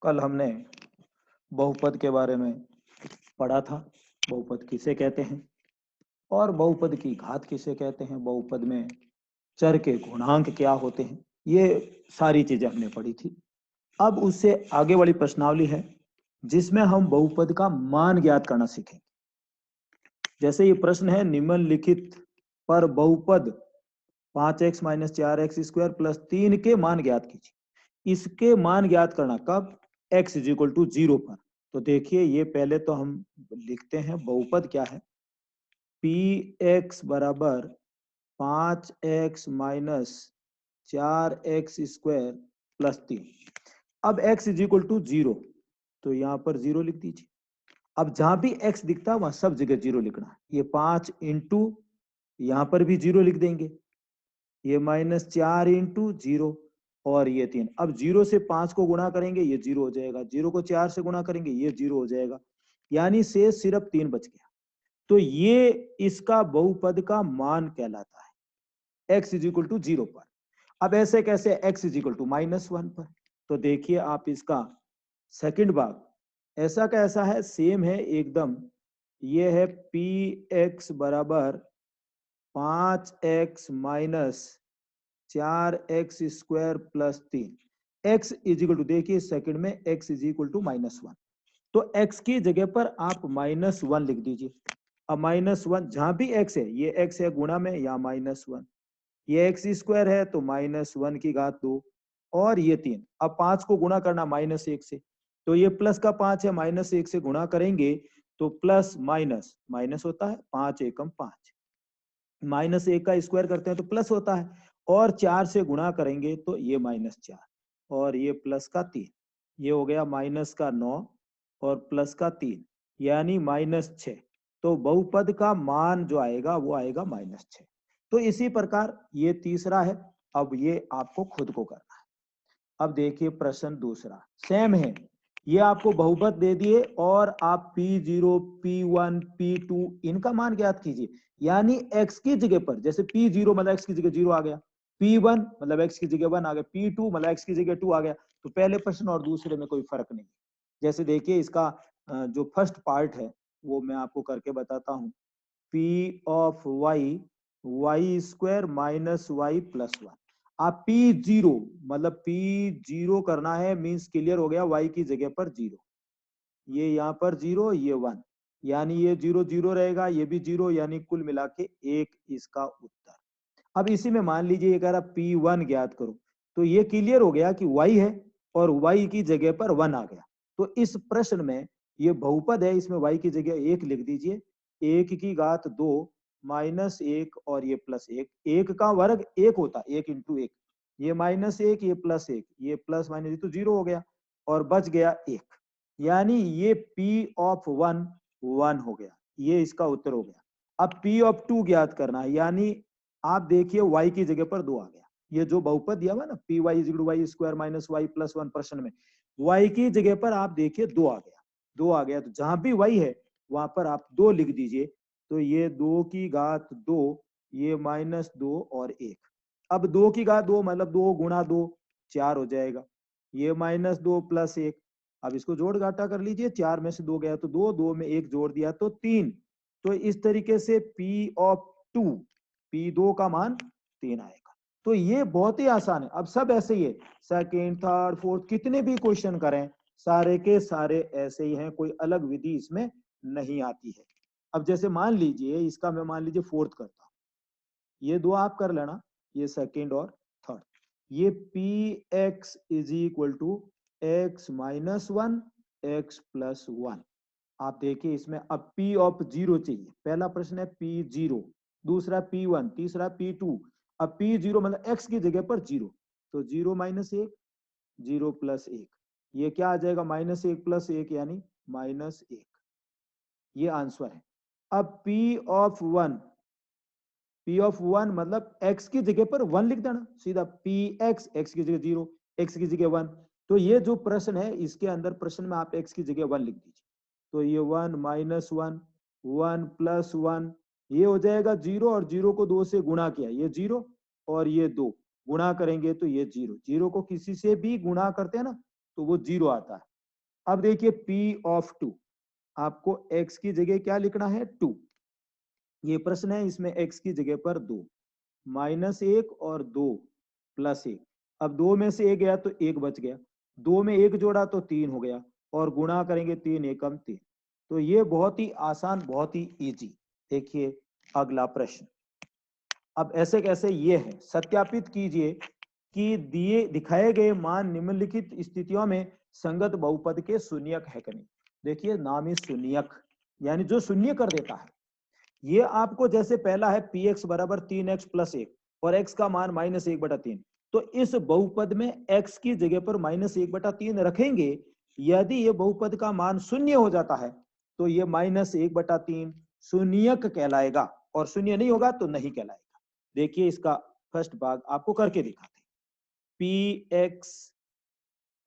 कल हमने बहुपद के बारे में पढ़ा था। बहुपद किसे कहते हैं और बहुपद की घात किसे कहते हैं, बहुपद में चर के गुणांक क्या होते हैं, ये सारी चीजें हमने पढ़ी थी। अब उससे आगे वाली प्रश्नावली है जिसमें हम बहुपद का मान ज्ञात करना सीखेंगे। जैसे ये प्रश्न है, निम्नलिखित पर बहुपद 5x minus 4x square plus 3 के मान ज्ञात कीजिए। इसके मान ज्ञात करना कब? x इज इक्वल टू 0 पर। तो देखिए, ये पहले तो हम लिखते हैं बहुपद क्या है। px बराबर 5x minus 4x square plus 3। अब x इज इक्वल टू 0, तो यहाँ पर 0 लिख दीजिए। अब जहां भी x दिखता है वहां सब जगह 0 लिखना है। ये 5 इंटू, यहाँ पर भी 0 लिख देंगे। ये माइनस 4 इंटू 0 और ये 3। अब 0 से 5 को गुणा करेंगे, ये 0 हो जाएगा। 0 को 4 से गुणा करेंगे, ये 0 हो जाएगा। यानी से सिर्फ 3 बच गया। तो ये इसका बहुपद का मान कहलाता है, x इज इक्वल टू 0 पर। अब ऐसे कैसे? x इज इक्वल टू -1 पर। तो देखिए, आप इसका सेकंड भाग ऐसा का ऐसा है, सेम है एकदम। ये है px बराबर 5x minus 4x square plus 3। x is equal to, देखिए सेकंड में x इज इक्वल टू -1, तो x की जगह पर आप -1 लिख दीजिए। अब -1 जहां भी x है, ये x है गुणा में, या -1। ये x स्क्वायर है तो -1 की घात 2 और ये 3। अब 5 को गुणा करना -1 से, तो ये प्लस का 5 है, -1 से गुणा करेंगे तो प्लस माइनस माइनस होता है। 5 एकम 5, -1 का स्क्वायर करते हैं तो प्लस होता है, और 4 से गुणा करेंगे तो ये -4 और ये प्लस का 3। ये हो गया माइनस का 9 और प्लस का 3, यानी -6। तो बहुपद का मान जो आएगा वो आएगा -6। तो इसी प्रकार ये तीसरा है। अब ये आपको खुद को करना है। अब देखिए प्रश्न दूसरा सेम है। ये आपको बहुपद दे दिए और आप P0, P1, P2 इनका मान ज्ञात कीजिए। यानी x की जगह पर, जैसे P0 मतलब x की जगह 0 आ गया, P1 मतलब x की जगह 1 आ गया, P2 मतलब x की जगह 2 आ गया। तो पहले प्रश्न और दूसरे में कोई फर्क नहीं। जैसे देखिए, इसका जो फर्स्ट पार्ट है वो मैं आपको करके बताता हूँ। P of y square minus y plus 1। आप P0 मतलब P0 करना है, मींस क्लियर हो गया, y की जगह पर 0, ये यहाँ पर 0, ये 1, यानी ये 0 0 रहेगा, ये भी 0, यानी कुल मिला के 1 इसका उत्तर। अब इसी में मान लीजिए ये कह रहा P1 ज्ञात करो, तो ये क्लियर हो गया कि y है और y की जगह पर 1 आ गया। तो इस प्रश्न में ये बहुपद है, इसमें y की जगह 1 लिख दीजिए। 1 की घात 2 -1 और ये +1। 1 का वर्ग 1 होता, 1 इंटू 1। ये -1, ये +1, ये प्लस माइनस, ये तो 0 हो गया और बच गया 1। यानी ये P ऑफ 1 1 हो गया, ये इसका उत्तर हो गया। अब P ऑफ 2 ज्ञात करना है, यानी आप देखिए y की जगह पर 2 आ गया। ये जो बहुपद दिया हुआ ना, p y is y square minus y plus 1 प्रश्न में, y की जगह पर आप देखिए 2 आ गया। 2 आ गया तो जहां भी y है वहां पर आप 2 लिख दीजिए। तो ये 2 की घात 2, ये -2 और 1। अब 2 की घात 2 मतलब 2 गुणा 2 4 हो जाएगा। ये -2 प्लस 1। अब इसको जोड़ घाटा कर लीजिए, 4 में से 2 गया तो 2, 2 में 1 जोड़ दिया तो 3। तो इस तरीके से P ऑफ 2, P2 का मान 3 आएगा। तो ये बहुत ही आसान है। अब सब ऐसे ही है, सेकेंड थर्ड फोर्थ कितने भी क्वेश्चन करें, सारे के सारे ऐसे ही हैं, कोई अलग विधि इसमें नहीं आती है। अब जैसे मान लीजिए इसका मैं मान लीजिए फोर्थ करता हूँ, ये दो आप कर लेना, ये सेकेंड और थर्ड। ये px is equal to x minus 1 x plus 1। आप देखिए इसमें अब P ऑफ 0 चाहिए। पहला प्रश्न है P0, दूसरा P1, तीसरा P2। अब P0 मतलब x की जगह पर 0, तो 0 माइनस 1, 0 प्लस 1। ये क्या आ जाएगा? -1 प्लस 1 यानी -1। ये आंसर है। अब P ऑफ 1, P ऑफ 1 मतलब x की जगह पर 1 लिख देना सीधा। Px, x की जगह 0, x की जगह 1। तो ये जो प्रश्न है इसके अंदर प्रश्न में आप x की जगह 1 लिख दीजिए। तो ये 1 माइनस 1, 1 प्लस 1, ये हो जाएगा 0 और 0 को 2 से गुणा किया, ये 0 और ये 2 गुणा करेंगे तो ये 0। 0 को किसी से भी गुणा करते हैं ना तो वो 0 आता है। अब देखिए p ऑफ 2, आपको x की जगह क्या लिखना है 2। ये प्रश्न है, इसमें x की जगह पर 2, -1 और 2 +1। अब 2 में से 1 गया तो 1 बच गया, 2 में 1 जोड़ा तो 3 हो गया, और गुणा करेंगे 3 एकम 3। तो ये बहुत ही आसान, बहुत ही इजी। देखिए अगला प्रश्न। अब ऐसे कैसे ये है, सत्यापित कीजिए कि दिए दिखाए गए मान निम्नलिखित स्थितियों में संगत बहुपद के शून्यक है कि नहीं। देखिए नाम ही शून्यक, यानी जो शून्य कर देता है। ये आपको जैसे पहला है px बराबर 3x + 1 और x का मान -1/3, तो इस बहुपद में x की जगह पर -1/3 रखेंगे। यदि ये बहुपद का मान शून्य हो जाता है तो ये -1/3 शून्यक कहलाएगा, और शून्य नहीं होगा तो नहीं कहलाएगा। देखिए इसका फर्स्ट भाग आपको करके दिखाते हैं। px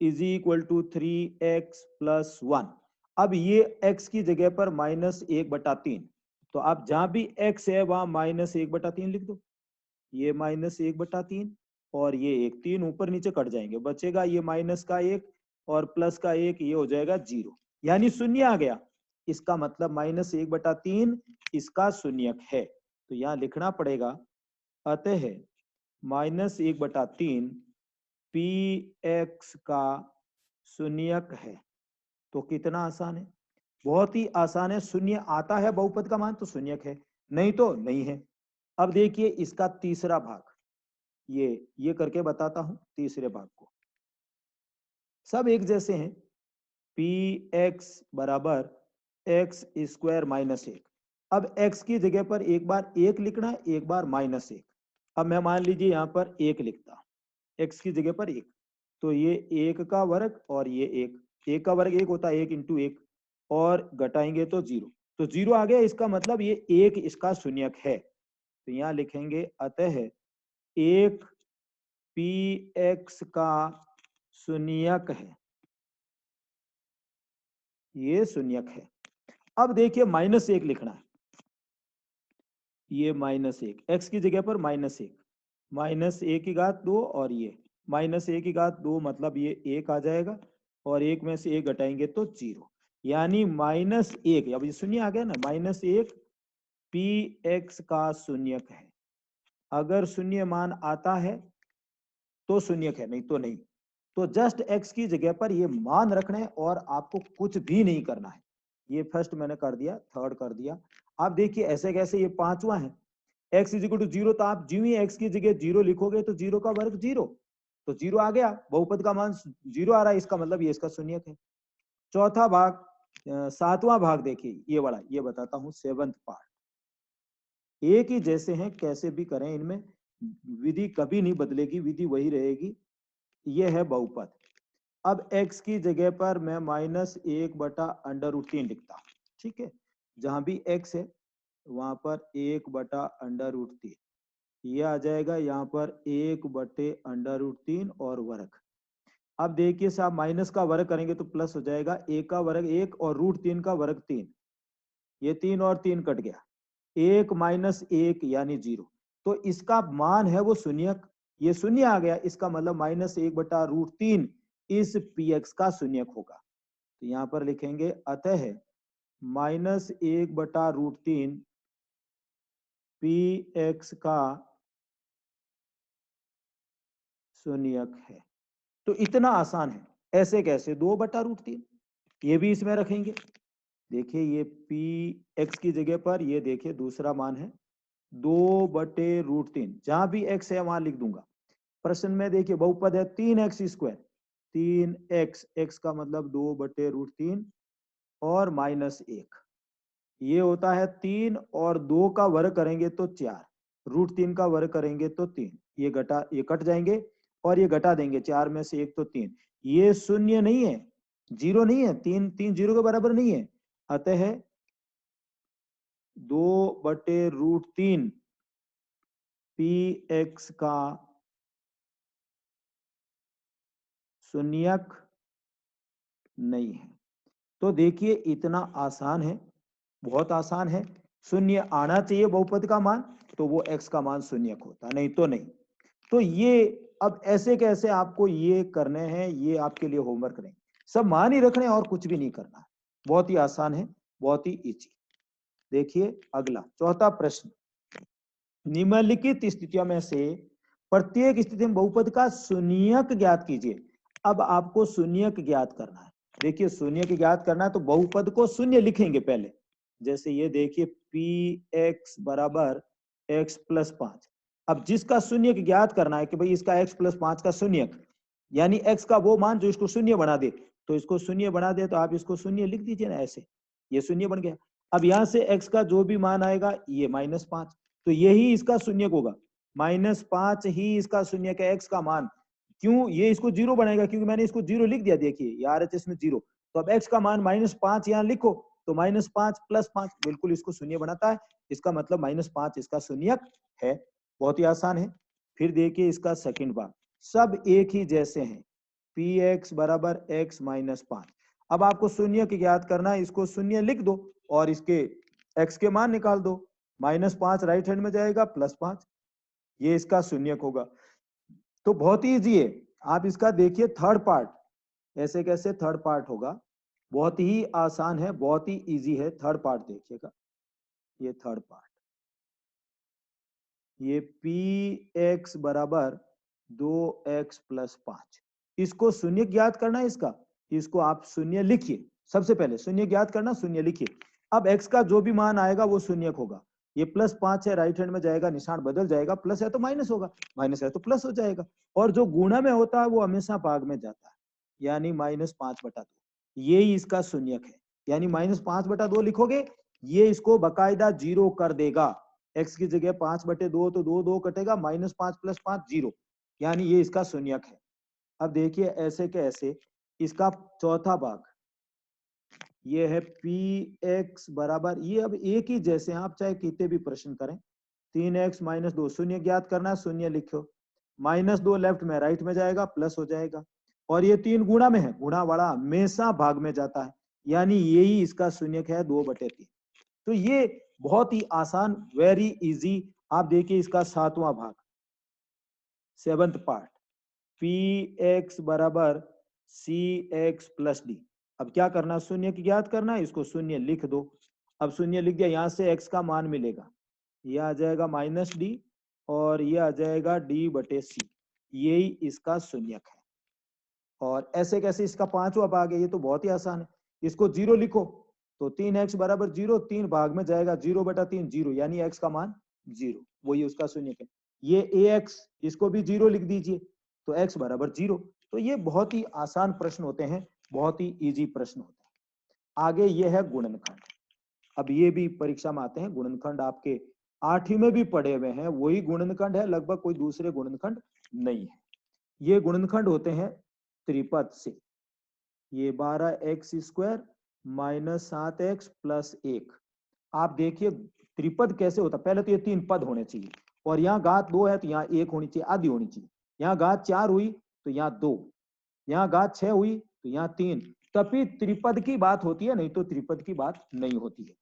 = 3x + 1। अब ये x की जगह पर -1/3, तो आप जहां भी x है वहां -1/3 लिख दो। ये -1/3 और ये 1, 3 ऊपर नीचे कट जाएंगे, बचेगा ये माइनस का 1 और प्लस का 1, ये हो जाएगा 0, यानी शून्य आ गया। इसका मतलब -1/3 इसका शून्यक है। तो यहाँ लिखना पड़ेगा, अतः -1/3 px का शून्यक है। तो कितना आसान है, बहुत ही आसान है। शून्य आता है बहुपद का मान तो शून्यक है, नहीं तो नहीं है। अब देखिए इसका तीसरा भाग, ये करके बताता हूं तीसरे भाग को। सब एक जैसे हैं। px बराबर x² - 1। अब x की जगह पर एक बार 1 लिखना है, एक बार -1। अब मैं मान लीजिए यहां पर 1 लिखता, x की जगह पर 1, तो ये 1 का वर्ग और ये 1 का वर्ग 1 होता है, 1 × 1, और घटाएंगे तो 0। तो 0 आ गया, इसका मतलब ये 1 इसका शून्यक है। तो यहाँ लिखेंगे, अतः 1 px का शून्यक है, ये शून्यक है। अब देखिए -1 लिखना है, ये -1, x की जगह पर -1, -1² और ये -1² मतलब ये 1 आ जाएगा, और 1 में से 1 घटाएंगे तो 0, यानी -1। अब ये शून्य आ गया ना, -1 px का शून्यक है। अगर शून्य मान आता है तो शून्यक है, नहीं तो नहीं। तो जस्ट x की जगह पर ये मान रखना है और आपको कुछ भी नहीं करना है। ये फर्स्ट मैंने कर दिया, थर्ड कर दिया। आप देखिए ऐसे कैसे, ये पांचवा है। x = 0, तो आप ज्यों ही x की जगह 0 लिखोगे तो 0 का वर्ग 0, तो 0 आ गया, बहुपद का मान 0 आ रहा है, इसका मतलब ये इसका शून्यक है। चौथा भाग, सातवां भाग देखिए, ये वाला ये बताता हूं, 7th पार्ट। एक ही जैसे हैं, कैसे भी करें, इनमें विधि कभी नहीं बदलेगी, विधि वही रहेगी। ये है बहुपद। अब x की जगह पर मैं -1/√3 लिखता हूं, ठीक है। जहां भी x है वहां पर 1/√3, ये आ जाएगा यहाँ पर 1/√3 और वर्ग। अब देखिए साहब, माइनस का वर्ग करेंगे तो प्लस हो जाएगा, 1 का वर्ग 1 और √3 का वर्ग 3, ये 3 और 3 कट गया, 1 - 1 यानी 0। तो इसका मान है वो शून्यक, ये शून्य आ गया, इसका मतलब -1/√3 इस px का शून्यक होगा। तो यहाँ पर लिखेंगे, अतः -1/√3 px का शून्यक है। तो इतना आसान है। ऐसे कैसे, 2/√3, ये भी इसमें रखेंगे। देखिए ये px की जगह पर, ये देखिए दूसरा मान है 2/√3, जहां भी x है वहां लिख दूंगा। प्रश्न में देखिए बहुपद है 3x², 3x, x का मतलब 2/√3 और -1, ये होता है 3, और 2 का वर्ग करेंगे तो 4, √3 का वर्ग करेंगे तो 3, ये कट जाएंगे और ये घटा देंगे, 4 में से 1 तो 3, ये शून्य नहीं है, 0 नहीं है, 3 0 के बराबर नहीं है। अतः 2/√3 px का शून्यक नहीं है। तो देखिए इतना आसान है, बहुत आसान है। शून्य आना चाहिए बहुपद का मान, तो वो x का मान शून्यक होता, नहीं तो नहीं। तो ये अब ऐसे कैसे आपको ये करने हैं, ये आपके लिए होमवर्क रहेंगे। सब मान ही रखने और कुछ भी नहीं करना है। बहुत ही आसान है, बहुत ही इजी। देखिए अगला चौथा प्रश्न, निम्नलिखित स्थितियों में से प्रत्येक स्थिति में बहुपद का शून्यक ज्ञात कीजिए। अब आपको शून्यक ज्ञात करना है। देखिए शून्यक ज्ञात करना है तो बहुपद को शून्य लिखेंगे पहले। जैसे ये देखिए पी एक्स बराबर एक्स प्लस 5। अब जिसका शून्यक ज्ञात करना है कि भाई इसका एक्स प्लस 5 का शून्यक, यानी एक्स का वो मान जो इसको शून्य बना दे, तो इसको शून्य बना दे तो आप इसको शून्य लिख दीजिए ना, ऐसे ये शून्य बन गया। अब यहां से एक्स का जो भी मान आएगा ये -5, तो यही इसका शून्यक होगा। -5 ही इसका शून्यक है, एक्स का मान। क्यों ये इसको जीरो बनाएगा? क्योंकि मैंने इसको जीरो लिख दिया। देखिए यार इसमें जीरो, तो अब एक्स का मान -5 यहाँ लिखो, तो -5 + 5 बिल्कुल इसको शून्य बनाता है। इसका मतलब -5 इसका शून्यक है। बहुत ही आसान है। फिर देखिए इसका सेकंड भाग, सब एक ही जैसे हैं। पी एक्स बराबर एक्स -5। अब आपको शून्यक ज्ञात करना है, इसको शून्य लिख दो और इसके एक्स के मान निकाल दो। -5 राइट हैंड में जाएगा, +5 ये इसका शून्यक होगा। तो बहुत ही इजी है। आप इसका देखिए थर्ड पार्ट, ऐसे कैसे थर्ड पार्ट होगा, बहुत ही आसान है, बहुत ही इजी है। थर्ड पार्ट देखिएगा, ये थर्ड पार्ट, ये पी एक्स बराबर 2x + 5, इसको शून्य ज्ञात करना है। इसको आप शून्य लिखिए। सबसे पहले शून्य ज्ञात करना, शून्य लिखिए। अब x का जो भी मान आएगा वो शून्यक होगा। ये +5 है, राइट हैंड में जाएगा, निशान बदल जाएगा, प्लस है तो माइनस होगा, माइनस है तो प्लस हो जाएगा। और जो गुणा में होता है वो हमेशा भाग में जाता है, यानी -5/2 यही इसका शून्यक है। यानी -5/2 लिखोगे, ये इसको बकायदा जीरो कर देगा। x की जगह 5/2 तो 2 कटेगा, -5 + 5 0, यानी ये इसका शून्यक है। अब देखिए ऐसे के ऐसे इसका चौथा भाग, ये है पी एक्स बराबर, ये अब एक ही जैसे हैं, आप चाहे कितने भी प्रश्न करें। 3x - 2 शून्य ज्ञात करना है, शून्य लिखो। -2 लेफ्ट में, राइट में जाएगा, प्लस हो जाएगा। और ये 3 गुणा में है, गुणा वाला हमेशा भाग में जाता है, यानी यही इसका शून्यक है, 2/3। तो ये बहुत ही आसान, वेरी इजी। आप देखिए इसका सातवां भाग, सेवंथ पार्ट, पी एक्स बराबर सी एक्स + डी। अब क्या करना, शून्य की ज्ञात करना है, इसको शून्य लिख दो। अब शून्य लिख दिया, यहां से x का मान मिलेगा, ये आ जाएगा -d और ये आ जाएगा d/c, यही इसका शून्यक है। और ऐसे कैसे इसका पांचवा भाग है, ये तो बहुत ही आसान है। इसको जीरो लिखो, तो 3x बराबर 0, 3 भाग में जाएगा, 0/3 0, यानी x का मान 0, वही उसका शून्यक है। ये ax, इसको भी 0 लिख दीजिए, तो x बराबर 0। तो ये बहुत ही आसान प्रश्न होते हैं, बहुत ही इजी प्रश्न होते हैं। आगे ये है गुणनखंड। अब ये भी परीक्षा में आते हैं गुणनखंड, आपके 8वीं में भी पढ़े हुए हैं, वही गुणनखंड है, लगभग कोई दूसरे गुणनखंड नहीं है। ये गुणनखंड होते हैं त्रिपद से। ये 12x² - 7x + 1। आप देखिए त्रिपद कैसे होता, पहले तो ये 3 पद होने चाहिए, और यहाँ घात 2 है तो यहाँ 1 होनी चाहिए, आधी होनी चाहिए। यहाँ घात 4 हुई तो यहाँ 2, यहाँ घात 6 हुई तो यहाँ 3, तभी त्रिपद की बात होती है, नहीं तो त्रिपद की बात नहीं होती है।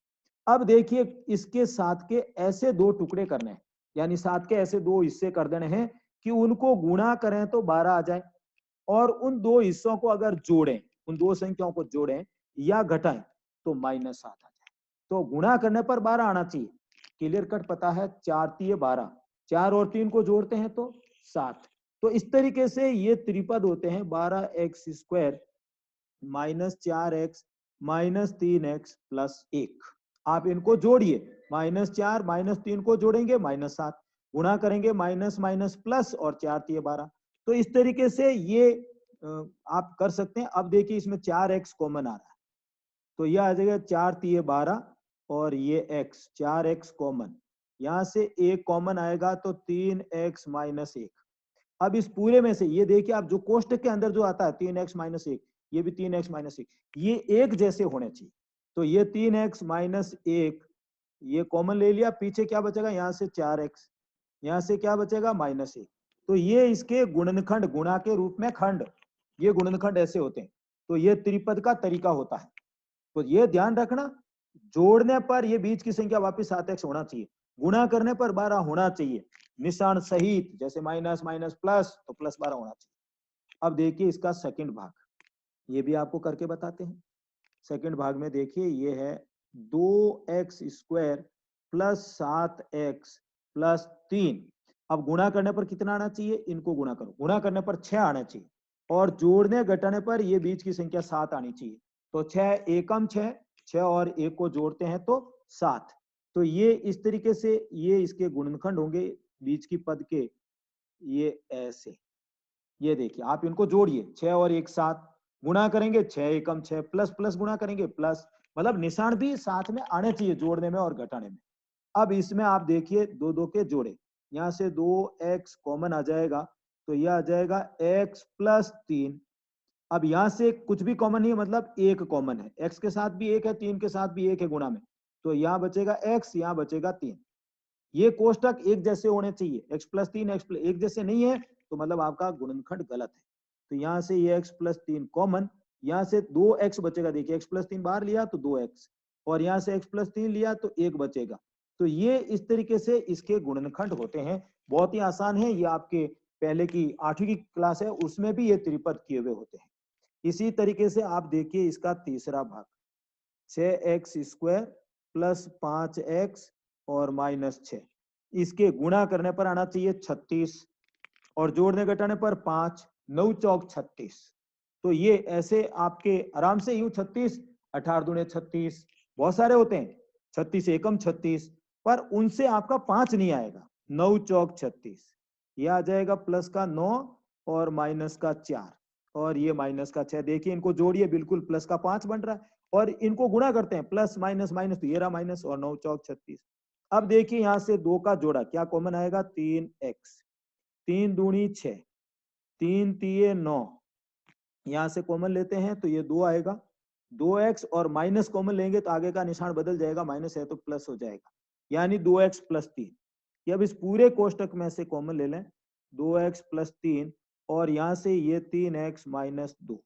अब देखिए इसके 7 के ऐसे 2 टुकड़े करने हैं, यानी 7 के ऐसे 2 हिस्से कर देने हैं कि उनको गुणा करें तो 12 आ जाए, और उन 2 हिस्सों को अगर जोड़ें, उन 2 संख्याओं को जोड़ें या घटाएं तो -7 आ जाए। तो गुणा करने पर 12 आना चाहिए। क्लियर कट पता है, 4 × 12, 4 और 3 को जोड़ते हैं तो 7। तो इस तरीके से ये त्रिपद होते हैं, 12x² - 4x - 3x + 1। आप इनको जोड़िए, -4 - 3 को जोड़ेंगे -7, गुणा करेंगे माइनस माइनस प्लस, और 4 × 12। तो इस तरीके से ये आप कर सकते हैं। अब देखिए इसमें 4x कॉमन आ रहा है, तो यह आ जाएगा 4 × 12 और ये x, 4x कॉमन, यहां से 1 कॉमन आएगा तो 3x - 1। अब इस पूरे में से ये देखिए, आप जो कोष्टक के अंदर जो आता है 3x - 1, ये भी 3x - 1, ये एक जैसे होने चाहिए। तो ये 3x - 1 ये कॉमन ले लिया, पीछे क्या बचेगा, यहाँ से 4x, यहाँ से क्या बचेगा -1। तो ये इसके गुणनखंड, गुणा के रूप में खंड, ये गुणनखंड ऐसे होते हैं। तो ये त्रिपद का तरीका होता है। तो ये ध्यान रखना, जोड़ने पर ये बीच की संख्या वापस 7x होना चाहिए, गुणा करने पर 12 होना चाहिए, निशान सहित, जैसे माइनस माइनस प्लस तो +12 होना चाहिए। अब देखिए इसका सेकंड भाग, ये भी आपको करके बताते हैं। सेकंड भाग में देखिए, ये है 2x² प्लस 7x प्लस 3। अब गुणा करने पर कितना आना चाहिए, इनको गुणा करो, गुणा करने पर 6 आना चाहिए, और जोड़ने घटाने पर ये बीच की संख्या 7 आनी चाहिए। तो 6 एकम 6, 6 और 1 को जोड़ते हैं तो 7। तो ये इस तरीके से ये इसके गुणनखंड होंगे बीच की पद के, ये ऐसे। ये देखिए आप इनको जोड़िए, 6 और 1 7, गुणा करेंगे 6 एकम 6, प्लस प्लस गुणा करेंगे प्लस, मतलब निशान भी साथ में आने चाहिए जोड़ने में और घटाने में। अब इसमें आप देखिए दो दो के जोड़े, यहाँ से 2x कॉमन आ जाएगा, तो यह आ जाएगा x प्लस 3। अब यहाँ से कुछ भी कॉमन नहीं है, मतलब एक कॉमन है, x के साथ भी एक है, 3 के साथ भी एक है गुणा में, तो यहाँ बचेगा x, यहाँ बचेगा 3। ये कोष्टक एक जैसे होने चाहिए, x प्लस 3 x प्लस एक जैसे नहीं है तो मतलब आपका गुणनखंड गलत है। तो यहाँ से ये x प्लस 3 कॉमन, यहाँ से 2x बचेगा, देखिए x प्लस 3 बाहर लिया तो 2x, और यहाँ से x प्लस 3 लिया तो 1 बचेगा। तो ये इस तरीके से इसके गुणनखंड होते हैं। बहुत ही आसान है, ये आपके पहले की 8वीं की क्लास है उसमें भी ये त्रिपद किए हुए होते हैं। इसी तरीके से आप देखिए इसका तीसरा भाग, 6x² प्लस 5x और माइनस 6, इसके गुणा करने पर आना चाहिए 36, और जोड़ने घटाने पर 5, 9 चौक 36। तो ये ऐसे आपके आराम से यूं 36, 18 दूने 36, बहुत सारे होते हैं, 36 एकम 36, पर उनसे आपका 5 नहीं आएगा, 9 चौक 36, ये आ जाएगा प्लस का 9 और माइनस का 4, और ये माइनस का 6। देखिए इनको जोड़िए, बिल्कुल प्लस का 5 बन रहा है, और इनको गुणा करते हैं प्लस माइनस माइनस, तो ये रहा माइनस, और 9 चौक 36। अब देखिए यहाँ से 2 का जोड़ा क्या कॉमन आएगा, 3x, 3 दूनी 6, 3 तिये 9, यहाँ से कॉमन लेते हैं तो ये 2 आएगा, 2x और माइनस कॉमन लेंगे तो आगे का निशान बदल जाएगा, माइनस है तो प्लस हो जाएगा, यानी 2x प्लस 3। ये अब इस पूरे कोष्टक में से कॉमन ले लें, 2x प्लस 3, और यहाँ से ये 3x माइनस 2।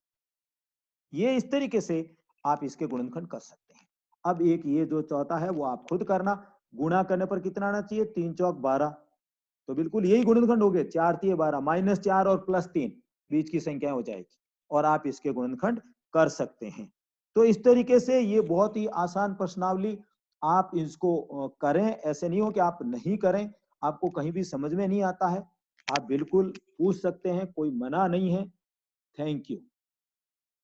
ये इस तरीके से आप इसके गुणनखंड कर सकते हैं। अब एक ये जो चौथा है वो आप खुद करना, गुणा करने पर कितना आना चाहिए, 3 चौक 12, तो बिल्कुल यही गुणनखंड हो गए, 4 तिये 12, माइनस 4 और प्लस 3 बीच की संख्या हो जाएगी, और आप इसके गुणनखंड कर सकते हैं। तो इस तरीके से ये बहुत ही आसान प्रश्नावली, आप इसको करें, ऐसे नहीं हो कि आप नहीं करें, आपको कहीं भी समझ में नहीं आता है, आप बिल्कुल पूछ सकते हैं, कोई मना नहीं है। Thank you.